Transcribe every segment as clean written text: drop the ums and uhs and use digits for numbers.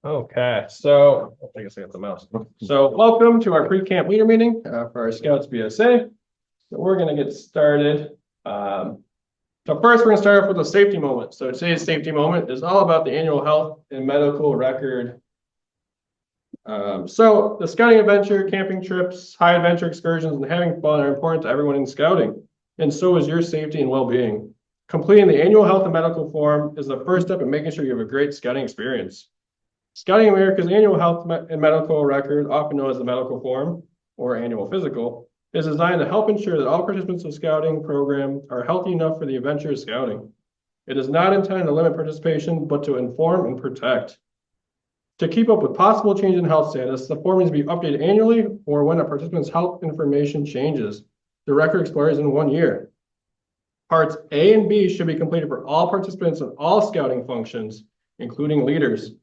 Okay, so I guess I got the mouse. So welcome to our pre-camp leader meeting for our Scouts BSA. So we're going to get started. So first, we're going to start off with a safety moment. So today's safety moment is all about the annual health and medical record. So the scouting adventure, camping trips, high adventure excursions, and having fun are important to everyone in scouting, and so is your safety and well-being. Completing the annual health and medical form is the first step in making sure you have a great scouting experience. Scouting America's annual health and medical record, often known as the medical form or annual physical, is designed to help ensure that all participants of scouting program are healthy enough for the adventure of scouting. It is not intended to limit participation, but to inform and protect. To keep up with possible change in health status, the form needs to be updated annually or when a participant's health information changes. The record expires in 1 year. Parts A and B should be completed for all participants in all scouting functions, including leaders.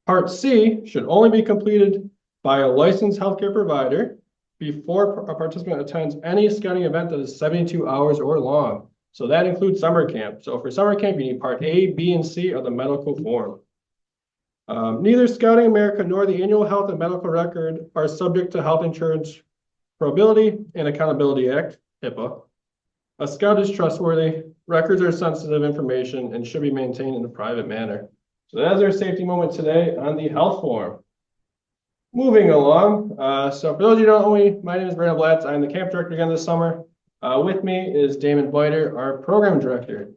Part C should only be completed by a licensed healthcare provider before a participant attends any scouting event that is 72 hours or long. So that includes summer camp. So for summer camp, you need part A, B, and C of the medical form. Neither Scouting America nor the Annual Health and Medical Record are subject to Health Insurance Probability and Accountability Act, HIPAA. A scout is trustworthy, records are sensitive information, and should be maintained in a private manner. So that's our safety moment today on the health form. Moving along, so for those of you who don't know me, my name is Brandon Blatz. I'm the camp director again this summer. With me is Damon Biter, our program director.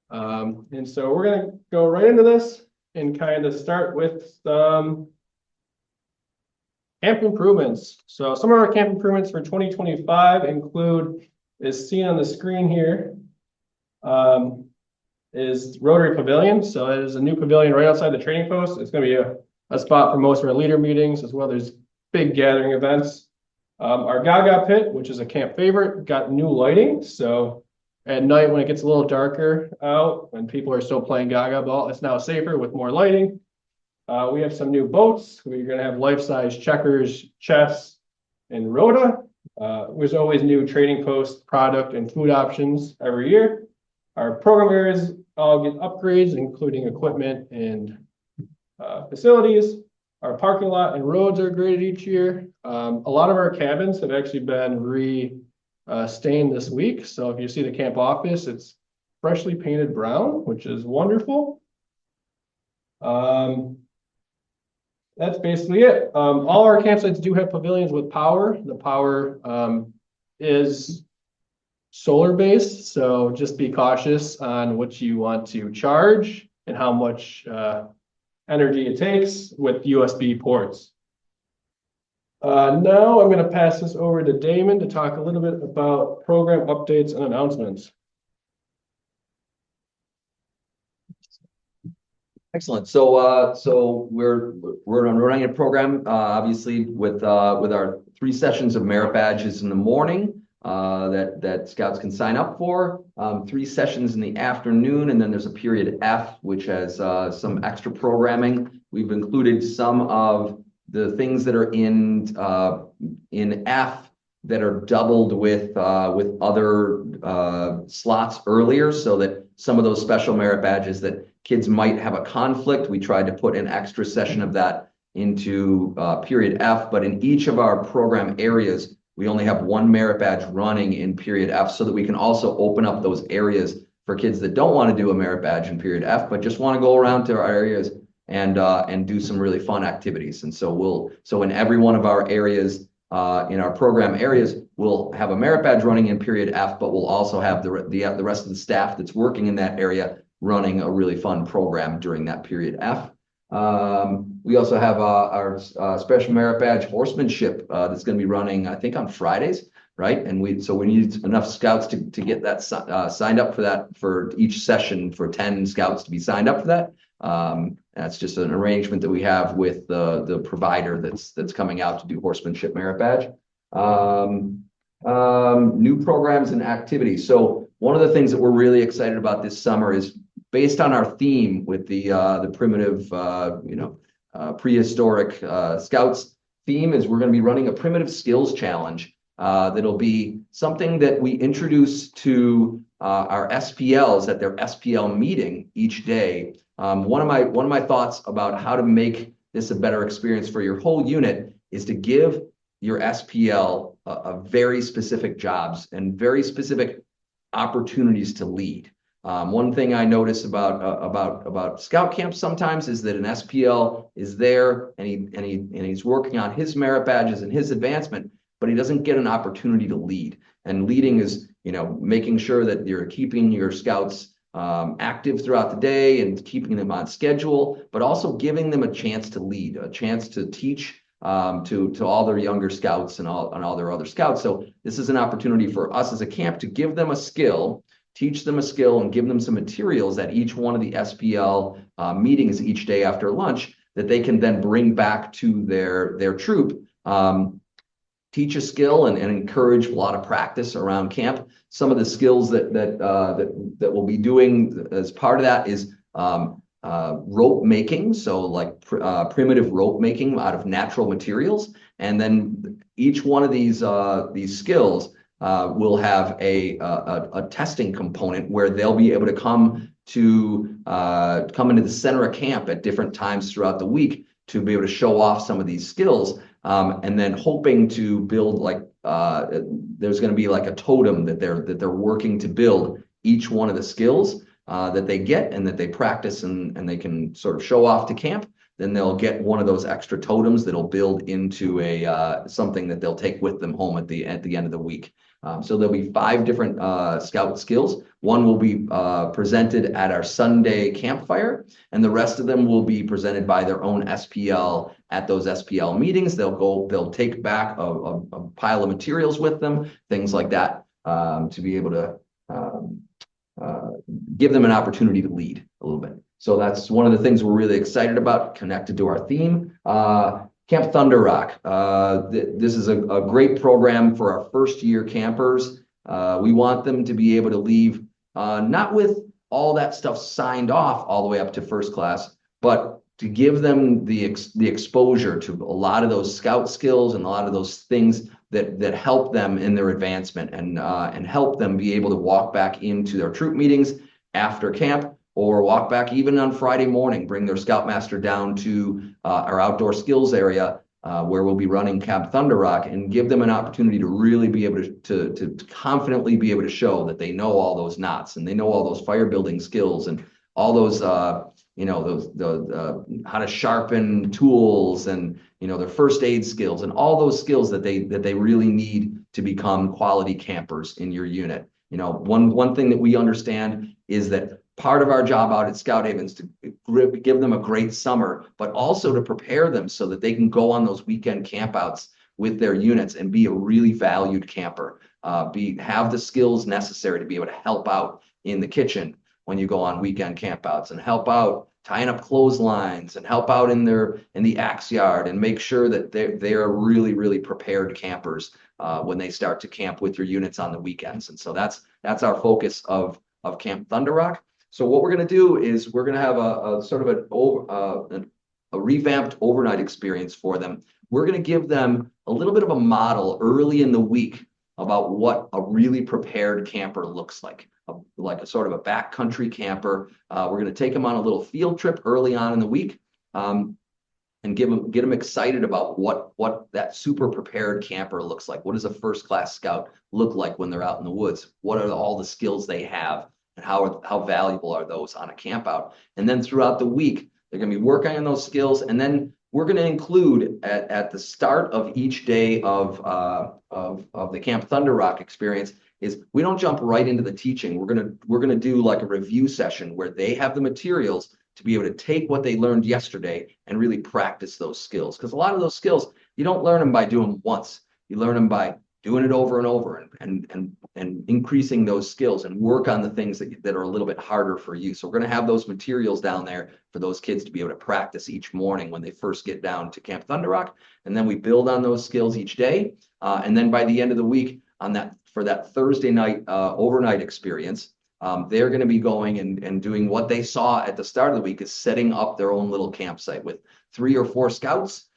And so we're going to go right into this and kind of start with some camp improvements. So some of our camp improvements for 2025 include, as seen on the screen here, is Rotary Pavilion. So it is a new pavilion right outside the training post. It's going to be a spot for most of our leader meetings as well as big gathering events. Our Gaga Pit, which is a camp favorite, got new lighting. So at night when it gets a little darker out, when people are still playing Gaga ball, it's now safer with more lighting. We have some new boats. We're going to have life-size checkers, chess, and rota. There's always new trading post product and food options every year. Our program areas all get upgrades, including equipment and facilities. Our parking lot and roads are graded each year. A lot of our cabins have actually been stained this week. So if you see the camp office, it's freshly painted brown, which is wonderful. That's basically it. All our campsites do have pavilions with power. The power is solar based, so just be cautious on what you want to charge and how much energy it takes with USB ports. Now I'm going to pass this over to Damon to talk a little bit about program updates and announcements. Excellent. So we're running a program, obviously with our 3 sessions of merit badges in the morning that scouts can sign up for, 3 sessions in the afternoon, and then there's a period F, which has some extra programming. We've included some of the things that are in F that are doubled with other slots earlier, so that some of those special merit badges that kids might have a conflict, we tried to put an extra session of that into period F. But in each of our program areas, we only have 1 merit badge running in period F, so that we can also open up those areas for kids that don't want to do a merit badge in period F, but just want to go around to our areas and do some really fun activities. And so in every one of our areas, in our program areas, we'll have a merit badge running in period F, but we'll also have the rest of the staff that's working in that area running a really fun program during that period F. We also have our special merit badge horsemanship that's going to be running, I think, on Fridays, right? And we need enough scouts to get that signed up for that, for each session, for 10 scouts to be signed up for that. That's just an arrangement that we have with the provider that's coming out to do horsemanship merit badge. New programs and activities. So one of the things that we're really excited about this summer is, based on our theme with the primitive, prehistoric scouts theme, is we're going to be running a primitive skills challenge. That'll be something that we introduce to our SPLs at their SPL meeting each day. One of my thoughts about how to make this a better experience for your whole unit is to give your SPL a very specific jobs and very specific opportunities to lead. One thing I notice about scout camps sometimes is that an SPL is there and he's working on his merit badges and his advancement, but he doesn't get an opportunity to lead. And leading is, making sure that you're keeping your scouts active throughout the day and keeping them on schedule, but also giving them a chance to lead, a chance to teach to all their younger scouts and all their other scouts. So this is an opportunity for us as a camp to give them a skill, teach them a skill, and give them some materials at each one of the SPL meetings each day after lunch that they can then bring back to their troop. Teach a skill and encourage a lot of practice around camp. Some of the skills that we'll be doing as part of that is rope making, so like primitive rope making out of natural materials. And then each one of these skills will have a testing component where they'll be able to come into the center of camp at different times throughout the week to be able to show off some of these skills. And then hoping to build there's going to be like a totem that they're working to build each one of the skills that they get and that they practice and they can sort of show off to camp. Then they'll get one of those extra totems that'll build into something that they'll take with them home at the end of the week. So there'll be 5 different scout skills. One will be presented at our Sunday campfire, and the rest of them will be presented by their own SPL at those SPL meetings. They'll take back a pile of materials with them, things like that, to be able to give them an opportunity to lead a little bit. So that's one of the things we're really excited about, connected to our theme. Camp Thunder Rock. This is a great program for our first year campers. We want them to be able to leave not with all that stuff signed off all the way up to first class, but to give them the exposure to a lot of those scout skills and a lot of those things that help them in their advancement and help them be able to walk back into their troop meetings after camp, or walk back even on Friday morning, bring their scoutmaster down to our outdoor skills area where we'll be running Camp Thunder Rock, and give them an opportunity to really be able to confidently be able to show that they know all those knots and they know all those fire building skills and all those how to sharpen tools and their first aid skills and all those skills that they really need to become quality campers in your unit. One thing that we understand is that part of our job out at Scout Haven is to give them a great summer, but also to prepare them so that they can go on those weekend campouts with their units and be a really valued camper, have the skills necessary to be able to help out in the kitchen when you go on weekend campouts, and help out tying up clotheslines, and help out in the axe yard, and make sure that they're really, really prepared campers when they start to camp with your units on the weekends. And so that's our focus of Camp Thunder Rock. So what we're going to do is we're going to have a sort of a revamped overnight experience for them. We're going to give them a little bit of a model early in the week about what a really prepared camper looks like a sort of a backcountry camper. We're going to take them on a little field trip early on in the week, and get them excited about what that super prepared camper looks like. What does a first class scout look like when they're out in the woods? What are all the skills they have? And how valuable are those on a camp out? And then throughout the week, they're going to be working on those skills. And then we're going to include at the start of each day of the Camp Thunder Rock experience is we don't jump right into the teaching. We're gonna do like a review session where they have the materials to be able to take what they learned yesterday and really practice those skills. Because a lot of those skills, you don't learn them by doing them once. You learn them by doing it over and over and increasing those skills and work on the things that are a little bit harder for you. So we're going to have those materials down there for those kids to be able to practice each morning when they first get down to Camp Thunder Rock. And then we build on those skills each day. And then by the end of the week for that Thursday night overnight experience, they're going to be going and doing what they saw at the start of the week, is setting up their own little campsite with 3 or 4 scouts.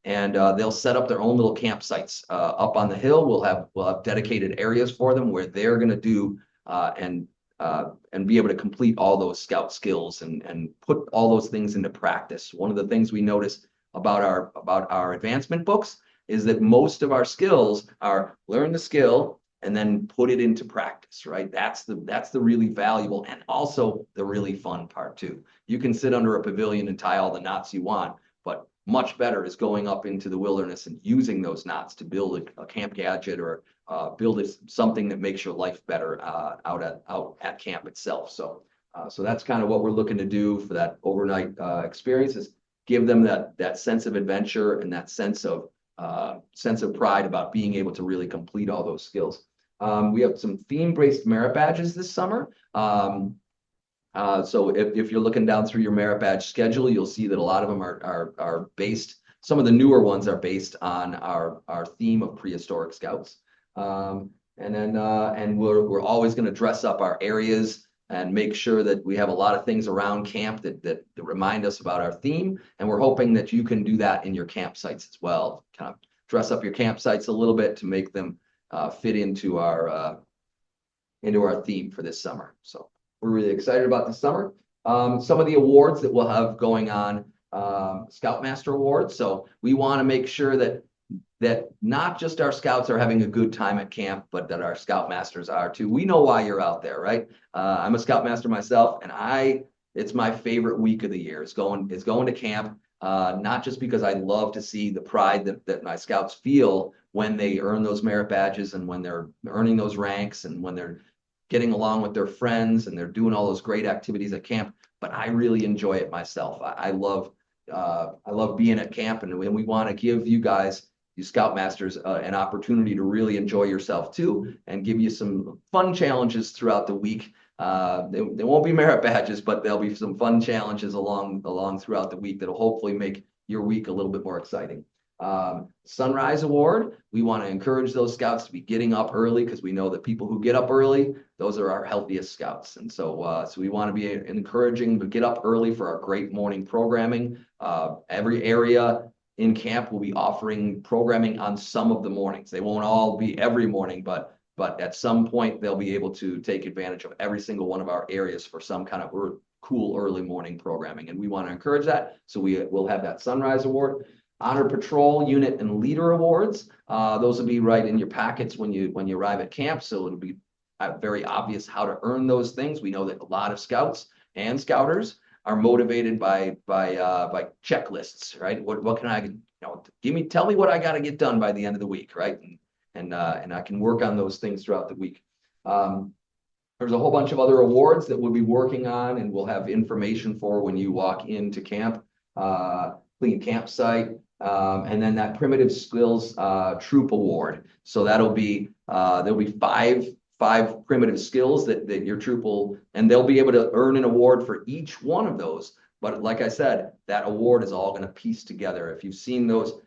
And they'll set up their own little campsites up on the hill. We'll have dedicated areas for them where they're going to do and and be able to complete all those scout skills and put all those things into practice. One of the things we notice about our advancement books is that most of our skills are learn the skill and then put it into practice, right? That's the really valuable and also the really fun part too. You can sit under a pavilion and tie all the knots you want, but much better is going up into the wilderness and using those knots to build a camp gadget or build something that makes your life better out at camp itself. So that's kind of what we're looking to do for that overnight experience, is give them that sense of adventure and that sense of pride about being able to really complete all those skills. We have some theme-based merit badges this summer. So if you're looking down through your merit badge schedule, you'll see that a lot of them are based. Some of the newer ones are based on our theme of prehistoric scouts. And we're always going to dress up our areas and make sure that we have a lot of things around camp that remind us about our theme. And we're hoping that you can do that in your campsites as well. Kind of dress up your campsites a little bit to make them fit into our theme for this summer. So we're really excited about this summer. Some of the awards that we'll have going on, Scoutmaster Awards. So we want to make sure that not just our scouts are having a good time at camp, but that our Scoutmasters are too. We know why you're out there, right? I'm a Scoutmaster myself, and it's my favorite week of the year. It's going to camp, not just because I love to see the pride that my scouts feel when they earn those merit badges and when they're earning those ranks and when they're getting along with their friends and they're doing all those great activities at camp, but I really enjoy it myself. I love being at camp, and we want to give you guys, you Scoutmasters, an opportunity to really enjoy yourself too, and give you some fun challenges throughout the week. There won't be merit badges, but there'll be some fun challenges along throughout the week that'll hopefully make your week a little bit more exciting. Sunrise Award, we want to encourage those scouts to be getting up early, because we know that people who get up early, those are our healthiest scouts. And so we want to be encouraging to get up early for our great morning programming. Every area in camp will be offering programming on some of the mornings. They won't all be every morning, but at some point they'll be able to take advantage of every single one of our areas for some kind of cool early morning programming. And we want to encourage that. So we'll have that Sunrise Award. Honor Patrol Unit and Leader Awards. Those will be right in your packets when you arrive at camp. So it'll be very obvious how to earn those things. We know that a lot of scouts and scouters are motivated by checklists, right? What can I, tell me what I got to get done by the end of the week, right? And I can work on those things throughout the week. There's a whole bunch of other awards that we'll be working on, and we'll have information for when you walk into camp. Clean campsite, and then that Primitive Skills Troop Award. So there'll be five primitive skills that your troop will, and they'll be able to earn an award for each one of those. But like I said, that award is all going to piece together. If you've seen those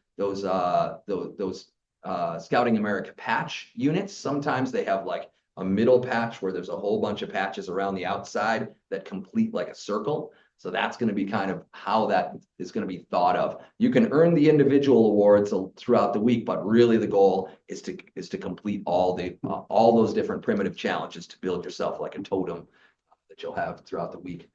Scouting America patch units, sometimes they have like a middle patch where there's a whole bunch of patches around the outside that complete like a circle. So that's going to be kind of how that is going to be thought of. You can earn the individual awards throughout the week, but really the goal is to complete all those different primitive challenges to build yourself like a totem that you'll have throughout the week.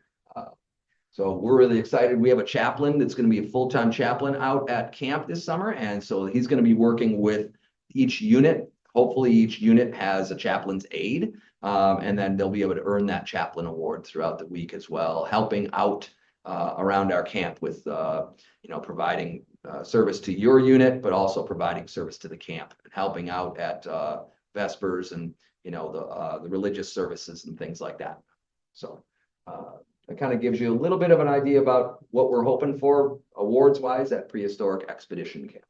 So we're really excited. We have a chaplain that's going to be a full-time chaplain out at camp this summer, and so he's going to be working with each unit. Hopefully each unit has a chaplain's aide. And then they'll be able to earn that chaplain award throughout the week as well, helping out around our camp with, providing service to your unit, but also providing service to the camp and helping out at Vespers and, the religious services and things like that. So that kind of gives you a little bit of an idea about what we're hoping for awards-wise at Prehistoric Expedition Camp.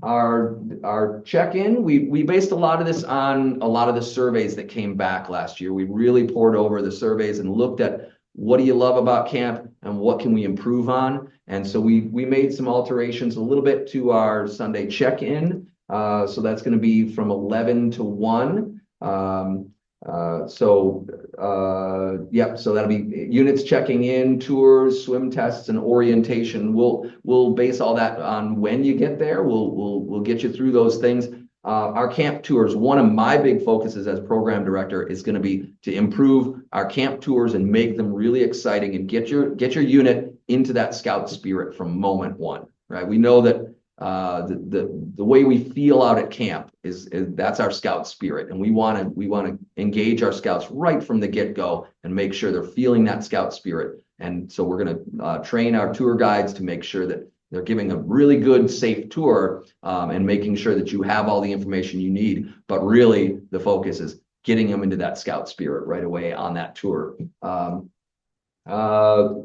Our check-in, we based a lot of this on a lot of the surveys that came back last year. We really poured over the surveys and looked at what do you love about camp and what can we improve on. And so we made some alterations a little bit to our Sunday check-in. So that's going to be from 11 to 1. So that'll be units checking in, tours, swim tests, and orientation. We'll base all that on when you get there. We'll get you through those things. our camp tours, one of my big focuses as program director is going to be to improve our camp tours and make them really exciting and get your unit into that scout spirit from moment one, right? We know that the way we feel out at camp is that's our scout spirit, and we want to engage our scouts right from the get-go and make sure they're feeling that scout spirit. And so we're going to train our tour guides to make sure that they're giving a really good, safe tour and making sure that you have all the information you need. But really, the focus is getting them into that scout spirit right away on that tour.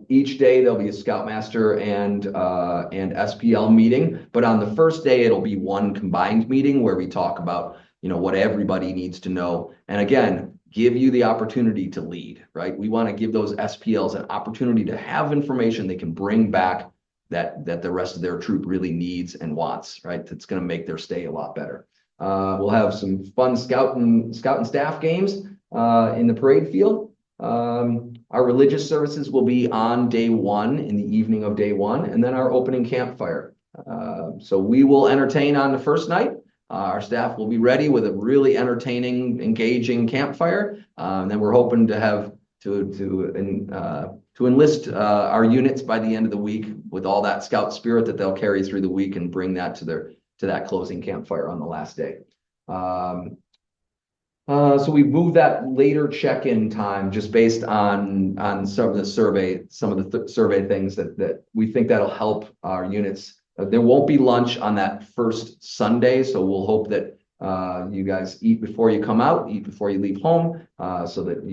Each day there'll be a Scoutmaster and SPL meeting, but on the first day it'll be one combined meeting where we talk about, you know, what everybody needs to know. And again, give you the opportunity to lead, right? We want to give those SPLs an opportunity to have information they can bring back that the rest of their troop really needs and wants, right? That's going to make their stay a lot better. We'll have some fun scout and staff games in the parade field. Our religious services will be on day one, in the evening of day one, and then our opening campfire. So we will entertain on the first night. Our staff will be ready with a really entertaining, engaging campfire. And then we're hoping to have to enlist our units by the end of the week with all that scout spirit that they'll carry through the week and bring that to that closing campfire on the last day. So we moved that later check-in time just based on some of the survey things that we think that'll help our units. There won't be lunch on that first Sunday, so we'll hope that you guys eat before you come out, eat before you leave home, so that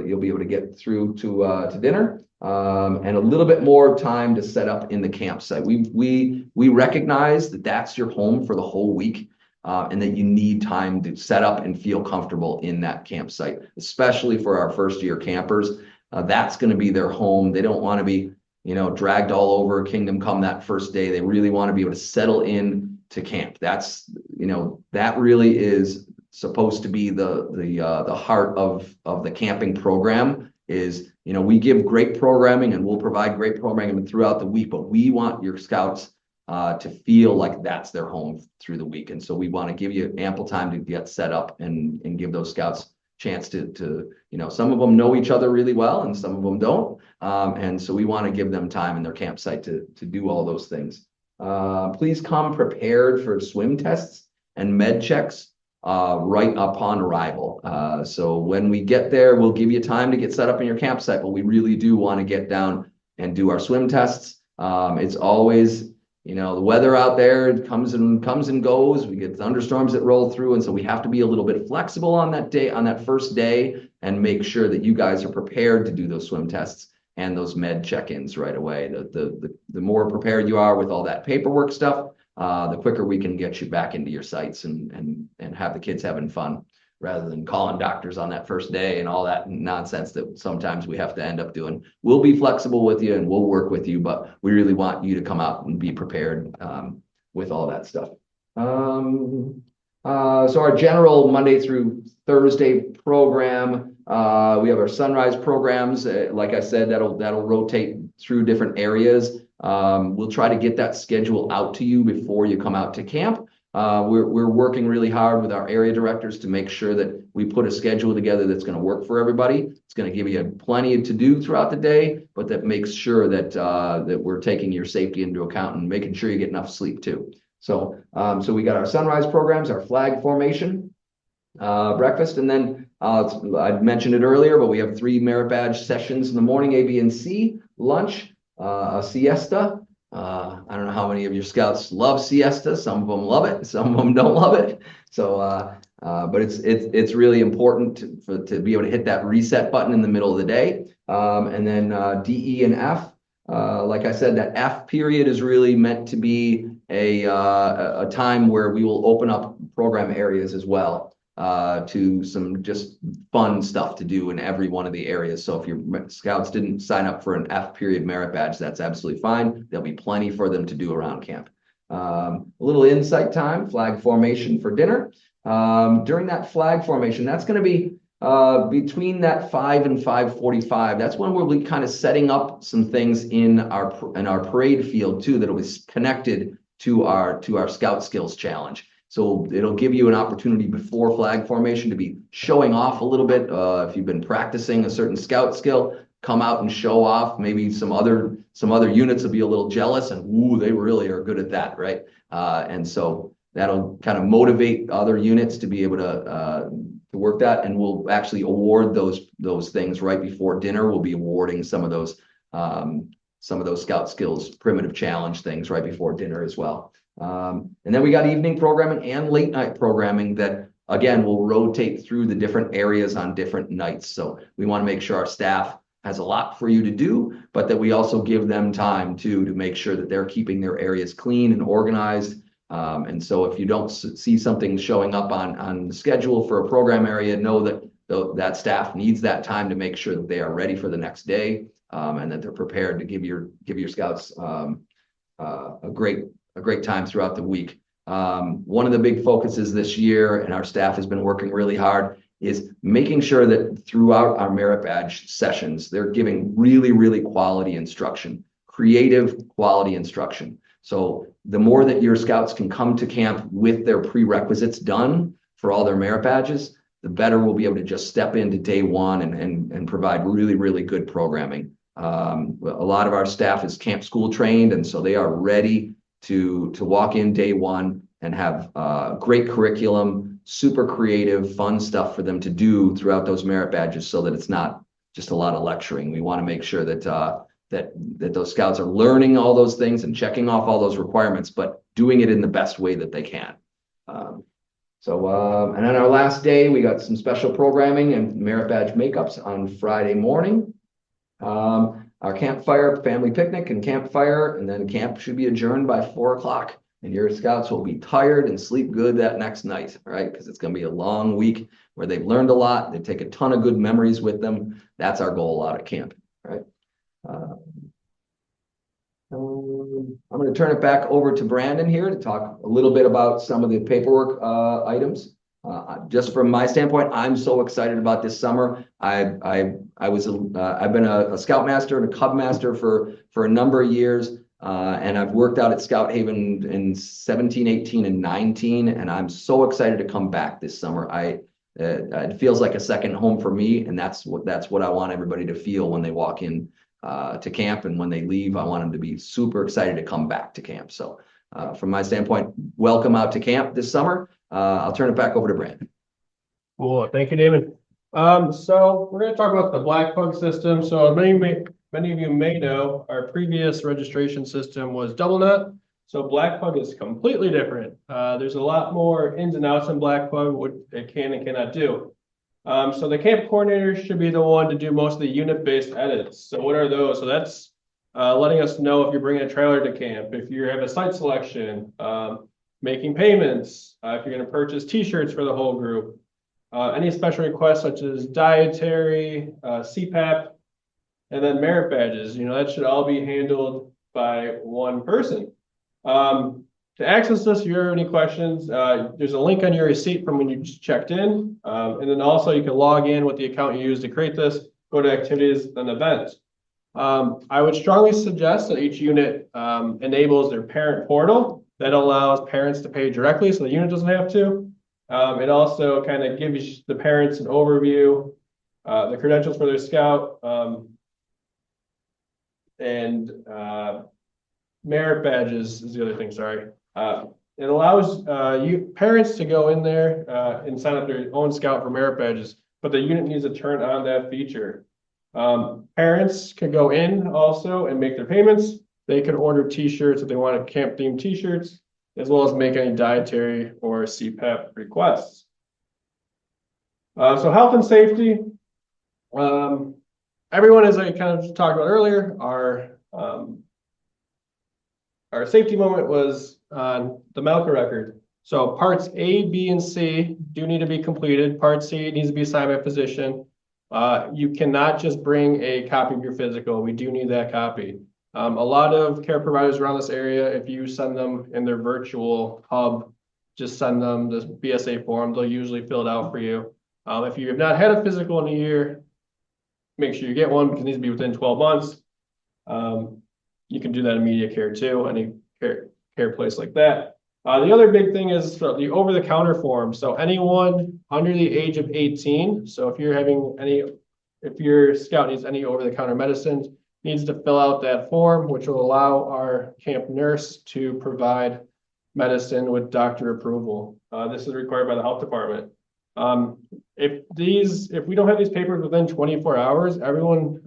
you'll be able to get through to dinner, and a little bit more time to set up in the campsite. We recognize that that's your home for the whole week. And that you need time to set up and feel comfortable in that campsite, especially for our first year campers. That's going to be their home. They don't want to be, you know, dragged all over Kingdom Come that first day. They really want to be able to settle in to camp. That's, you know, that really is supposed to be the heart of the camping program is, you know, we give great programming and we'll provide great programming throughout the week, but we want your scouts to feel like that's their home through the week. And so we want to give you ample time to get set up and give those scouts chance to, you know, some of them know each other really well and some of them don't. And so we want to give them time in their campsite to do all those things. Please come prepared for swim tests and med checks right upon arrival. So when we get there, we'll give you time to get set up in your campsite, but we really do want to get down and do our swim tests. It's always, you know, the weather out there comes and goes. We get thunderstorms that roll through. And so we have to be a little bit flexible on that day, on that first day, and make sure that you guys are prepared to do those swim tests and those med check-ins right away. The more prepared you are with all that paperwork stuff, the quicker we can get you back into your sites and have the kids having fun, rather than calling doctors on that first day and all that nonsense that sometimes we have to end up doing. We'll be flexible with you and we'll work with you, but we really want you to come out and be prepared with all that stuff. So our general Monday through Thursday program, we have our sunrise programs. Like I said, that'll rotate through different areas. We'll try to get that schedule out to you before you come out to camp. We're working really hard with our area directors to make sure that we put a schedule together that's going to work for everybody. It's going to give you plenty to do throughout the day, but that makes sure that that we're taking your safety into account and making sure you get enough sleep too. So we got our sunrise programs, our flag formation, breakfast, and then I mentioned it earlier, but we have 3 merit badge sessions in the morning: A, B, and C, lunch, a siesta. I don't know how many of your scouts love siesta. Some of them love it, some of them don't love it. So, but it's really important to be able to hit that reset button in the middle of the day. And then D, E, and F. Like I said, that F period is really meant to be a time where we will open up program areas as well to some just fun stuff to do in every one of the areas. So if your scouts didn't sign up for an F period merit badge, that's absolutely fine. There'll be plenty for them to do around camp. A little insight time, flag formation for dinner. During that flag formation, that's going to be between that 5 and 5:45. That's when we'll be kind of setting up some things in our parade field too, that'll be connected to our Scout Skills Challenge. So it'll give you an opportunity before flag formation to be showing off a little bit. If you've been practicing a certain scout skill, come out and show off. Maybe some other units will be a little jealous and ooh, they really are good at that, right? And so that'll kind of motivate other units to be able to work that, and we'll actually award those things right before dinner. We'll be awarding some of those scout skills, primitive challenge things right before dinner as well. And then we got evening programming and late night programming that, again, will rotate through the different areas on different nights. So we want to make sure our staff has a lot for you to do, but that we also give them time to make sure that they're keeping their areas clean and organized. And so if you don't see something showing up on the schedule for a program area, know that that staff needs that time to make sure that they are ready for the next day, and that they're prepared to give your scouts a great time throughout the week. One of the big focuses this year, and our staff has been working really hard, is making sure that throughout our merit badge sessions, they're giving really, really quality instruction, creative quality instruction. So the more that your scouts can come to camp with their prerequisites done for all their merit badges, the better we'll be able to just step into day one and provide really, really good programming. A lot of our staff is camp school trained, and so they are ready to walk in day one and have great curriculum, super creative, fun stuff for them to do throughout those merit badges, so that it's not just a lot of lecturing. We want to make sure that that those scouts are learning all those things and checking off all those requirements, but doing it in the best way that they can. And on our last day, we got some special programming and merit badge makeups on Friday morning. Our campfire, family picnic and campfire, and then camp should be adjourned by 4 o'clock. And your scouts will be tired and sleep good that next night, right? Because it's going to be a long week where they've learned a lot. They take a ton of good memories with them. That's our goal out at camp, right? I'm going to turn it back over to Brandon here to talk a little bit about some of the paperwork items. Just from my standpoint, I'm so excited about this summer. I've been a scoutmaster and a cub master for a number of years, and I've worked out at Scout Haven in 17, 18, and 19, and I'm so excited to come back this summer. It feels like a second home for me, and that's what I want everybody to feel when they walk in to camp, and when they leave, I want them to be super excited to come back to camp. So from my standpoint, welcome out to camp this summer. I'll turn it back over to Brandon. Cool. Thank you, David. So we're going to talk about the Black Pug system. So many of you may know our previous registration system was double nut. So Black Pug is completely different. There's a lot more ins and outs in Black Pug, what it can and cannot do. So the camp coordinator should be the one to do most of the unit-based edits. So what are those? So that's letting us know if you're bringing a trailer to camp, if you have a site selection, making payments, if you're going to purchase t-shirts for the whole group, any special requests such as dietary, CPAP, and then merit badges. That should all be handled by one person. To access this, if you have any questions, there's a link on your receipt from when you just checked in. And then also you can log in with the account you used to create this, go to activities and events. I would strongly suggest that each unit enables their parent portal. That allows parents to pay directly so the unit doesn't have to. It also kind of gives the parents an overview, the credentials for their scout, and merit badges is the other thing, sorry. It allows parents to go in there and sign up their own scout for merit badges, but the unit needs to turn on that feature. Parents can go in also and make their payments. They can order t-shirts if they want camp themed t-shirts, as well as make any dietary or CPAP requests. So health and safety. Everyone, as I kind of talked about earlier, our safety moment was on the medical record. So parts A, B, and C do need to be completed. Part C needs to be signed by a physician. You cannot just bring a copy of your physical. We do need that copy. A lot of care providers around this area, if you send them in their virtual hub, just send them this BSA form, they'll usually fill it out for you. If you have not had a physical in a year, make sure you get one because it needs to be within 12 months. You can do that in media care too, any care place like that. The other big thing is the over-the-counter form. So anyone under the age of 18, so if your scout needs any over-the-counter medicines, needs to fill out that form, which will allow our camp nurse to provide medicine with doctor approval. This is required by the health department. If we don't have these papers within 24 hours, everyone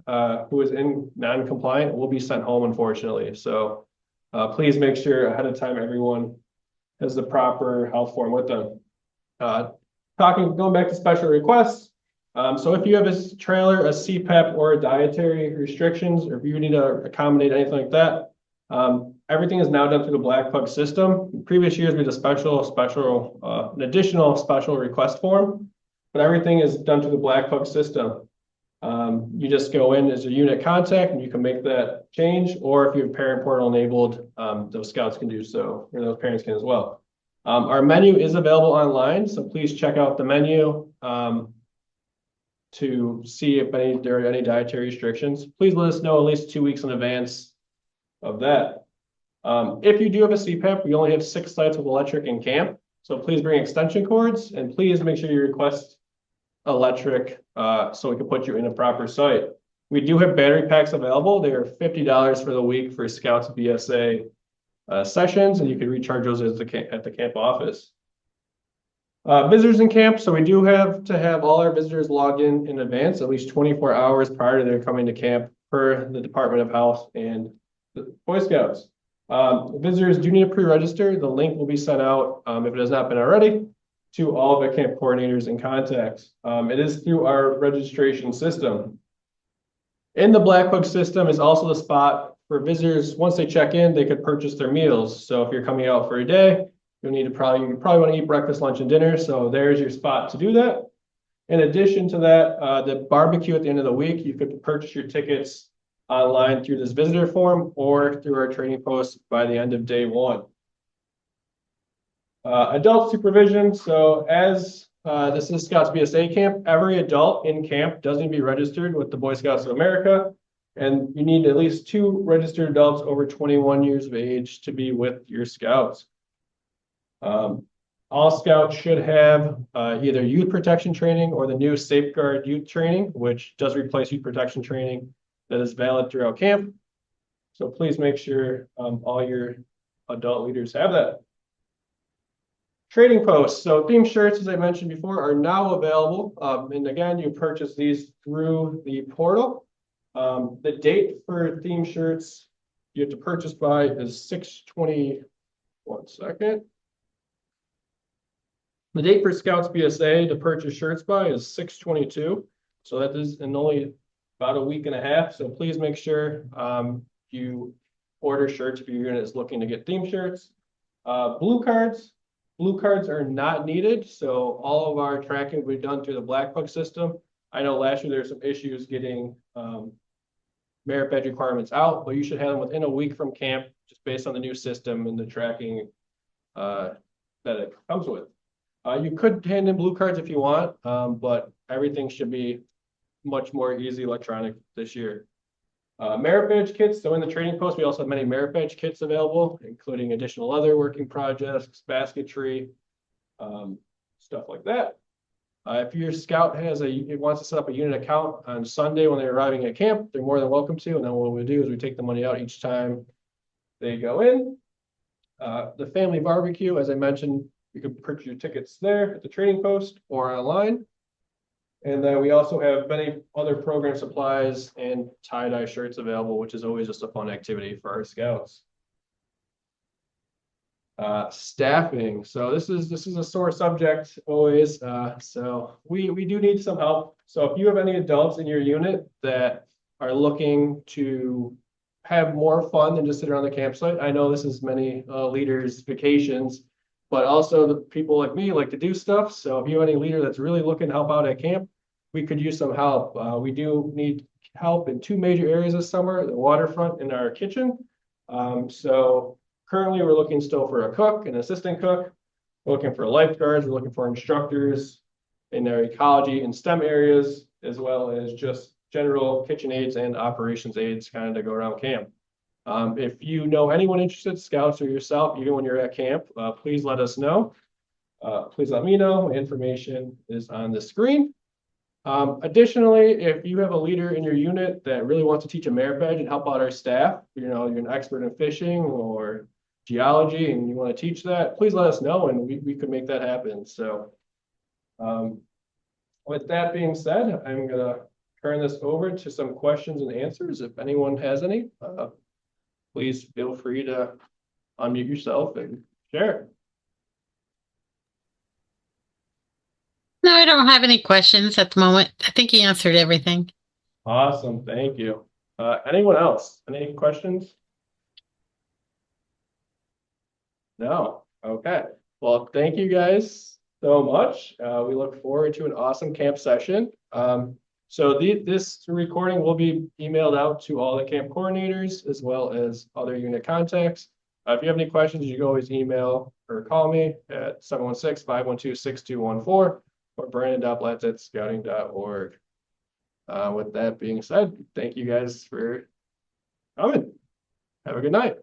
who is in non-compliant will be sent home, unfortunately. So please make sure ahead of time everyone has the proper health form with them. Going back to special requests. So if you have a trailer, a CPAP, or a dietary restrictions, or if you need to accommodate anything like that, everything is now done through the Black Pug system. In previous years, we had an additional special request form, but everything is done through the Black Pug system. You just go in as a unit contact and you can make that change, or if you have parent portal enabled, those scouts can do so, or those parents can as well. Our menu is available online, so please check out the menu to see if there are any dietary restrictions. Please let us know at least 2 weeks in advance of that. If you do have a CPAP, we only have 6 sites with electric in camp, so please bring extension cords and please make sure you request electric so we can put you in a proper site. We do have battery packs available. They are $50 for the week for Scouts BSA sessions, and you can recharge those at the camp office. Visitors in camp. So we do have to have all our visitors logged in advance, at least 24 hours prior to their coming to camp per the Department of Health and the Boy Scouts. Visitors do need to pre-register. The link will be sent out, if it has not been already, to all of the camp coordinators and contacts. It is through our registration system. In the Black Pug system is also the spot for visitors. Once they check in, they could purchase their meals. So if you're coming out for a day, you probably want to eat breakfast, lunch, and dinner. So there's your spot to do that. In addition to that, the barbecue at the end of the week, you could purchase your tickets online through this visitor form or through our training post by the end of day 1. Adult supervision. So as this is Scouts BSA camp, every adult in camp does need to be registered with the Boy Scouts of America. And you need at least 2 registered adults over 21 years of age to be with your scouts. All scouts should have either youth protection training or the new safeguard youth training, which does replace youth protection training that is valid throughout camp. So please make sure all your adult leaders have that. Trading posts. So theme shirts, as I mentioned before, are now available. And again, you purchase these through the portal. The date for theme shirts you have to purchase by is 6/20. 1 second. The date for Scouts BSA to purchase shirts by is 6/22. So that is in only about a week and a half. So please make sure you order shirts if your unit is looking to get theme shirts. Blue cards. Blue cards are not needed. So all of our tracking will be done through the Black Pug system. I know last year there were some issues getting merit badge requirements out, but you should have them within a week from camp, just based on the new system and the tracking that it comes with. You could hand in blue cards if you want, but everything should be much more easy electronic this year. Merit badge kits. So in the training post, we also have many merit badge kits available, including additional leather working projects, basketry, stuff like that. If your scout wants to set up a unit account on Sunday when they're arriving at camp, they're more than welcome to. And then what we do is we take the money out each time they go in. The family barbecue, as I mentioned, you can purchase your tickets there at the training post or online. And then we also have many other program supplies and tie-dye shirts available, which is always just a fun activity for our scouts. Staffing. So this is a sore subject always. So we do need some help. So if you have any adults in your unit that are looking to have more fun than just sit around the campsite, I know this is many leaders' vacations, but also the people like me like to do stuff. So if you have any leader that's really looking to help out at camp, we could use some help. We do need help in 2 major areas this summer, the waterfront and our kitchen. So currently we're looking still for a cook, an assistant cook. We're looking for lifeguards. We're looking for instructors in our ecology and STEM areas, as well as just general kitchen aides and operations aides kind of to go around camp. If you know anyone interested, scouts or yourself, even when you're at camp, please let us know. Please let me know. Information is on the screen. Additionally, if you have a leader in your unit that really wants to teach a merit badge and help out our staff, you know, you're an expert in fishing or geology and you want to teach that, please let us know and we could make that happen. So with that being said, I'm gonna turn this over to some questions and answers. If anyone has any, please feel free to unmute yourself and share. No, I don't have any questions at the moment. I think he answered everything. Awesome, thank you. Anyone else? Any questions? No, okay. Well, thank you guys so much. We look forward to an awesome camp session. So this recording will be emailed out to all the camp coordinators as well as other unit contacts. If you have any questions, you can always email or call me at 716-512-6214 or brandon.blatz@scouting.org. With that being said, thank you guys for coming. Have a good night.